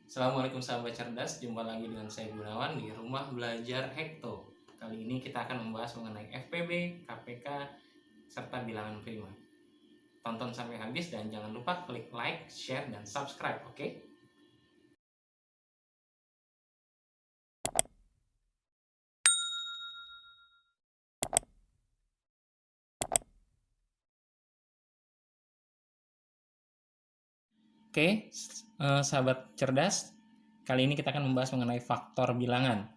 Assalamualaikum sahabat cerdas, jumpa lagi dengan saya Gunawan di Rumah Belajar Hekto. Kali ini kita akan membahas mengenai FPB, KPK, serta bilangan prima. Tonton sampai habis dan jangan lupa klik like, share, dan subscribe, oke? Oke, sahabat cerdas, kali ini kita akan membahas mengenai faktor bilangan.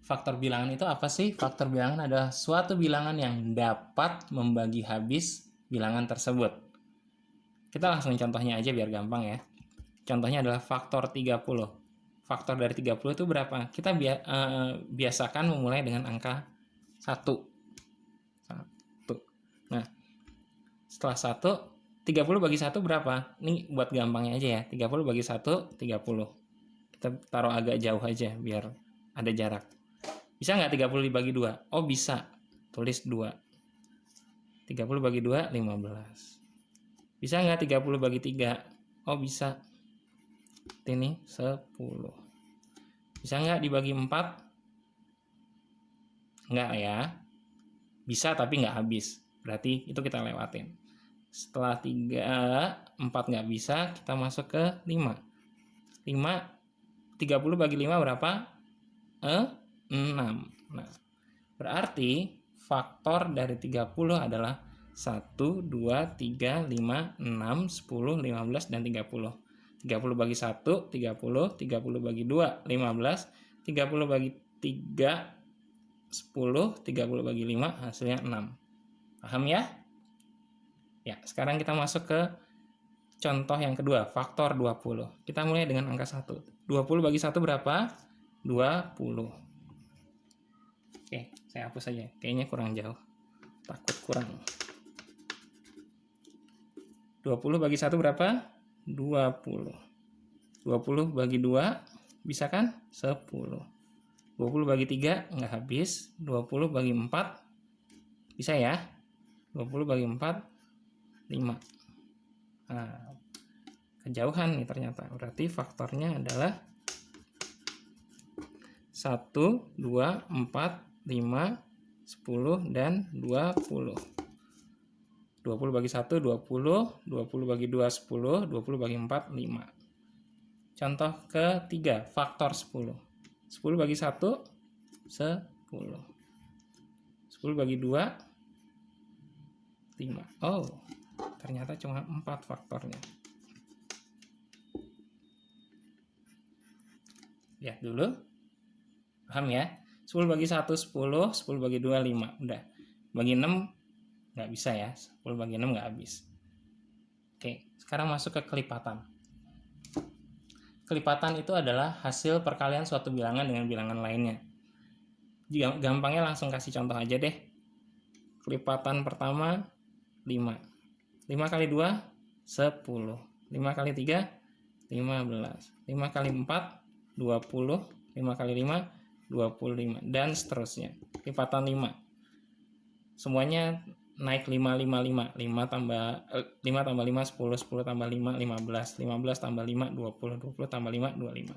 Faktor bilangan itu apa sih? Faktor bilangan adalah suatu bilangan yang dapat membagi habis bilangan tersebut. Kita langsung contohnya aja biar gampang ya. Contohnya adalah faktor 30. Faktor dari 30 itu berapa? Kita biasakan memulai dengan angka 1. Nah, setelah 1, 30 bagi 1 berapa? Ini buat gampangnya aja ya. 30 bagi 1, 30. Kita taruh agak jauh aja biar ada jarak. Bisa nggak 30 dibagi 2? Oh, bisa. Tulis 2. 30 bagi 2, 15. Bisa nggak 30 bagi 3? Oh, bisa. Ini 10. Bisa nggak dibagi 4? Nggak ya. Bisa tapi nggak habis. Berarti itu kita lewatin. Setelah 4 nggak bisa, kita masuk ke 5. 30 bagi 5 berapa? 6. Nah, berarti faktor dari 30 adalah 1, 2, 3, 5, 6, 10, 15, dan 30. 30 bagi 1, 30. 30 bagi 2, 15. 30 bagi 3, 10. 30 bagi 5, hasilnya 6. Paham ya? Ya, sekarang kita masuk ke contoh yang kedua, faktor 20. Kita mulai dengan angka 1. 20 bagi 1 berapa? 20. Oke, saya hapus saja. Kayaknya kurang jauh. Takut kurang. 20 bagi 1 berapa? 20. 20 bagi 2, bisa kan? 10. 20 bagi 3, nggak habis. 20 bagi 4, bisa ya? 20 bagi 4, 5. Nah, kejauhan nih ternyata. Berarti faktornya adalah 1, 2, 4, 5, 10, dan 20. 20 bagi 1, 20. 20 bagi 2, 10. 20 bagi 4, 5. Contoh ketiga, faktor 10. 10 bagi 1, 10. 10 bagi 2, 5. Oh, ternyata cuma 4 faktornya. Lihat dulu. Paham ya? 10 bagi 1, 10. 10 bagi 2, 5. Udah. Bagi 6, nggak bisa ya. 10 bagi 6 nggak habis. Oke, sekarang masuk ke kelipatan. Kelipatan itu adalah hasil perkalian suatu bilangan dengan bilangan lainnya. Gampangnya langsung kasih contoh aja deh. Kelipatan pertama, 5. 5 kali 2, 10. 5 kali 3, 15. 5 kali 4, 20. 5 kali 5, 25. Dan seterusnya. Lipatan 5. Semuanya naik 5, 5, 5. 5 tambah 5, 10. 10 tambah 5, 15. 15 tambah 5, 20. 20 tambah 5, 25.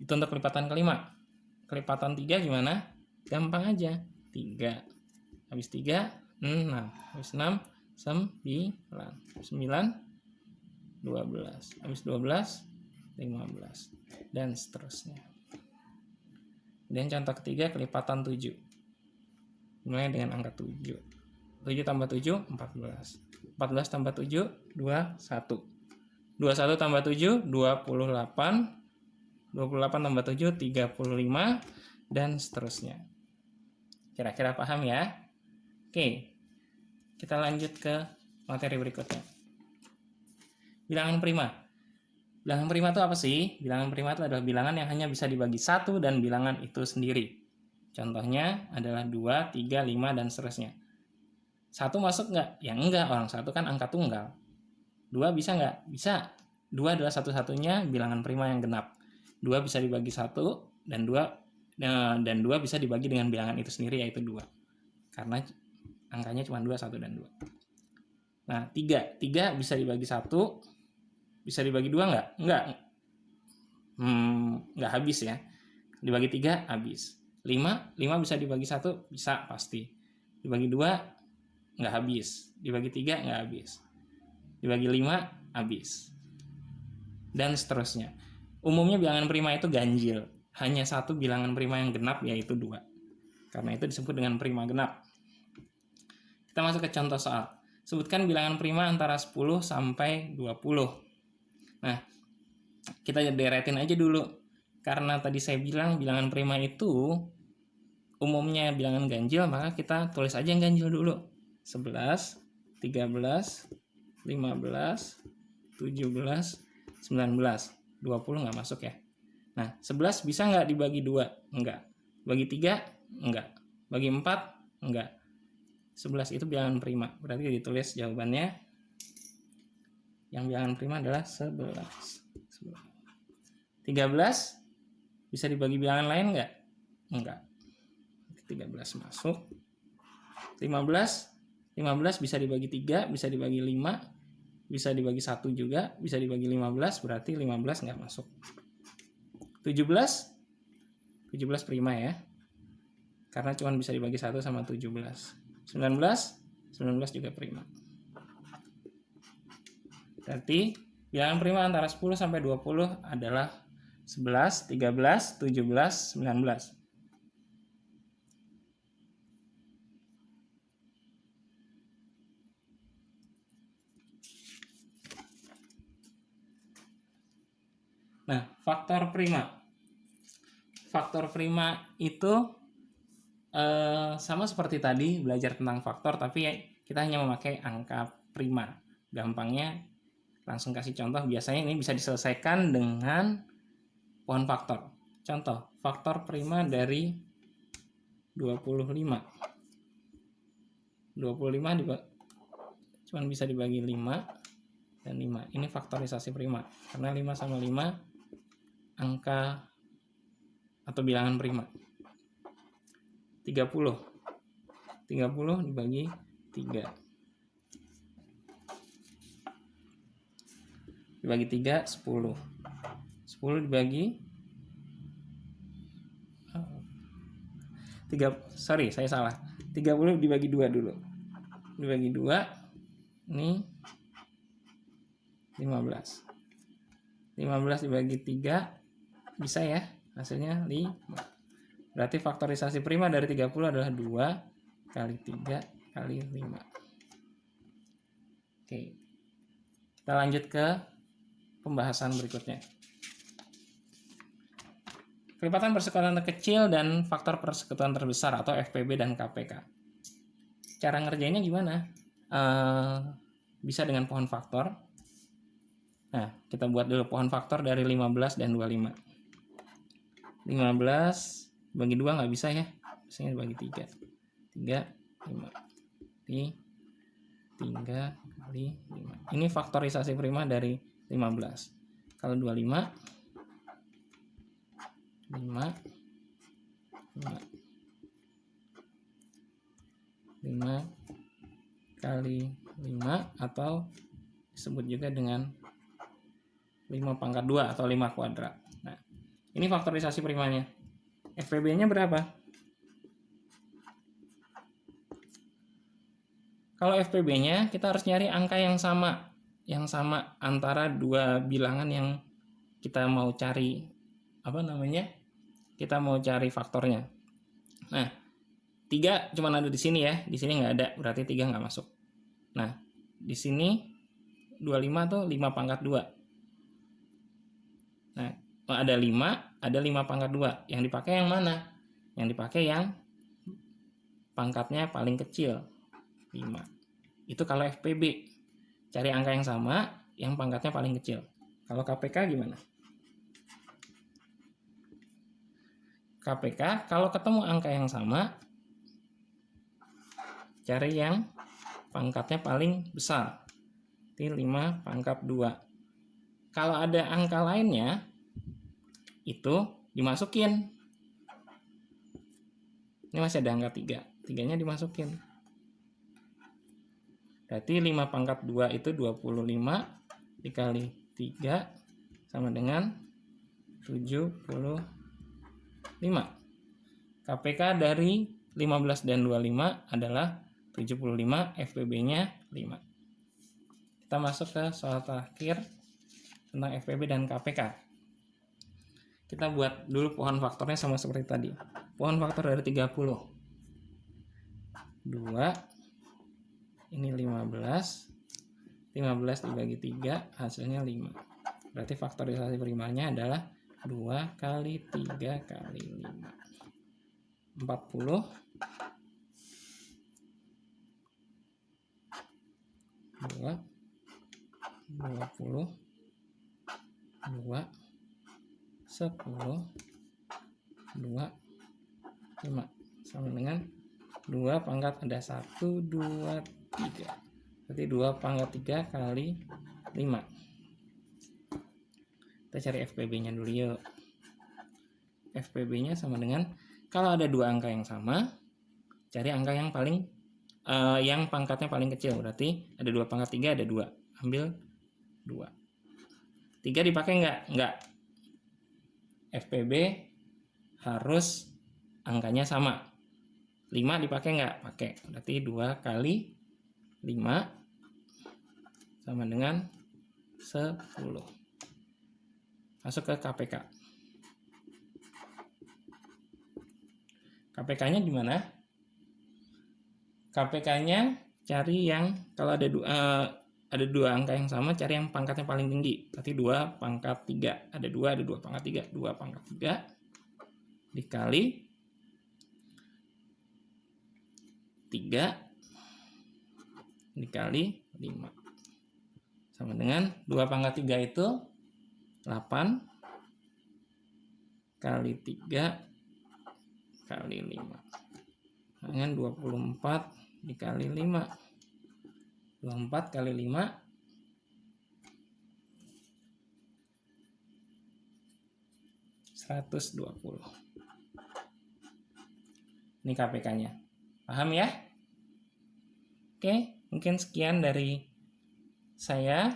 Itu untuk kelipatan kelima. Kelipatan 3 gimana? Gampang aja. 3. Habis 3, 6. Habis 6, 9. 9, 12. Habis 12, 15. Dan seterusnya. Dan contoh ketiga, kelipatan 7. Mulai dengan angka 7. 7 tambah 7, 14. 14 tambah 7, 21. 21 tambah 7, 28. 28 tambah 7, 35. Dan seterusnya. Kira-kira paham ya? Oke, kita lanjut ke materi berikutnya. Bilangan prima. Bilangan prima itu apa sih? Bilangan prima itu adalah bilangan yang hanya bisa dibagi 1 dan bilangan itu sendiri. Contohnya adalah 2, 3, 5, dan seterusnya. 1 masuk nggak? Ya enggak, orang 1 kan angka tunggal. 2 bisa nggak? Bisa. 2 adalah satu-satunya bilangan prima yang genap. 2 bisa dibagi 1, dan 2 bisa dibagi dengan bilangan itu sendiri, yaitu 2. Karena angkanya cuma 2, 1, dan 2. Nah, 3 bisa dibagi 1, bisa dibagi 2 nggak? Enggak. nggak habis ya. Dibagi 3 habis. 5 bisa dibagi 1 bisa pasti. Dibagi 2 nggak habis. Dibagi 3 nggak habis. Dibagi 5 habis. Dan seterusnya. Umumnya bilangan prima itu ganjil. Hanya satu bilangan prima yang genap, yaitu 2. Karena itu disebut dengan prima genap. Kita masuk ke contoh soal. Sebutkan bilangan prima antara 10 sampai 20. Nah, kita deretin aja dulu. Karena tadi saya bilang bilangan prima itu umumnya bilangan ganjil, maka kita tulis aja yang ganjil dulu. 11, 13, 15, 17, 19. 20 nggak masuk ya. Nah, 11 bisa nggak dibagi 2? Enggak. Bagi 3? Enggak. Bagi 4? Enggak. 11 itu bilangan prima. Berarti ditulis jawabannya yang bilangan prima adalah 11. 13 bisa dibagi bilangan lain enggak? Enggak. 13 masuk. 15 bisa dibagi 3, bisa dibagi 5, bisa dibagi 1 juga, bisa dibagi 15, berarti 15 enggak masuk. 17 prima ya. Karena cuma bisa dibagi 1 sama 17. 19 juga prima. Berarti bilangan prima antara 10 sampai 20 adalah 11, 13, 17, 19. Nah, faktor prima. Faktor prima itu sama seperti tadi belajar tentang faktor, tapi kita hanya memakai angka prima. Gampangnya langsung kasih contoh. Biasanya ini bisa diselesaikan dengan pohon faktor. Contoh, faktor prima dari 25. 25 cuma bisa dibagi 5 dan 5. Ini faktorisasi prima. Karena 5 sama 5 angka atau bilangan prima. 30 dibagi 3. Dibagi 3, 10. 10 dibagi 30 dibagi 2 dulu. Dibagi 2 ini 15. 15 dibagi 3 bisa ya, hasilnya 5. Berarti faktorisasi prima dari 30 adalah 2 kali 3 kali 5. Oke. Kita lanjut ke pembahasan berikutnya. Kelipatan persekutuan terkecil dan faktor persekutuan terbesar atau FPB dan KPK. Cara ngerjainnya gimana? Bisa dengan pohon faktor. Nah, kita buat dulu pohon faktor dari 15 dan 25. 15 bagi 2 nggak bisa ya, biasanya bagi 3. 3, 5. Ini 3 kali 5. Ini faktorisasi prima dari 15. Kalau 25, 5 kali 5 atau disebut juga dengan 5 pangkat 2 atau 5 kuadrat. Nah, ini faktorisasi primanya. FPB-nya berapa? Kalau FPB-nya kita harus nyari angka yang sama antara dua bilangan yang kita mau cari kita mau cari faktornya. Nah, 3 cuma ada di sini ya, di sini nggak ada, berarti 3 nggak masuk. Nah, di sini 25 tuh 5 pangkat 2. Nah, ada 5 pangkat 2. Yang dipakai yang mana? Yang dipakai yang pangkatnya paling kecil, 5. Itu kalau FPB. Cari angka yang sama, yang pangkatnya paling kecil. Kalau KPK gimana? KPK, kalau ketemu angka yang sama, cari yang pangkatnya paling besar. Itu 5 pangkat 2. Kalau ada angka lainnya, itu dimasukin. Ini masih ada angka 3. 3-nya dimasukin. Berarti 5 pangkat 2 itu 25 dikali 3 sama dengan 75. KPK dari 15 dan 25 adalah 75, FPB-nya 5. Kita masuk ke soal terakhir tentang FPB dan KPK. Kita buat dulu pohon faktornya sama seperti tadi. Pohon faktor dari 30. 2, ini 15. 15 dibagi 3, hasilnya 5. Berarti faktorisasi primanya adalah 2 kali 3 kali 5. 40. 2, 20, 2, 10, 2, 5. Sama dengan 2 pangkat ada 1, 2, 3. Berarti 2 pangkat 3 kali 5. Kita cari FPB-nya dulu yuk. FPB-nya sama dengan, kalau ada 2 angka yang sama, cari angka yang paling yang pangkatnya paling kecil. Berarti ada 2 pangkat 3, ada 2. Ambil 2. 3 dipakai enggak? FPB harus angkanya sama. 5 dipakai enggak? Pakai. Berarti 2 kali 5 sama dengan 10. Masuk ke KPK. KPK-nya gimana? KPK-nya cari yang, kalau ada 2 angka yang sama, cari yang pangkatnya paling tinggi. Berarti 2 pangkat 3. Ada 2 pangkat 3. 2 pangkat 3 dikali 3 dikali 5. Sama dengan 2 pangkat 3 itu 8 kali 3 kali 5. Dengan 24 dikali 5. 24 kali 5 120. Ini KPK-nya. Paham ya? Oke, mungkin sekian dari saya.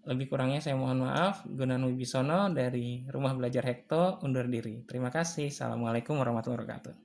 Lebih kurangnya saya mohon maaf. Gunawan Wibisono dari Rumah Belajar Hekto undur diri. Terima kasih. Assalamualaikum warahmatullahi wabarakatuh.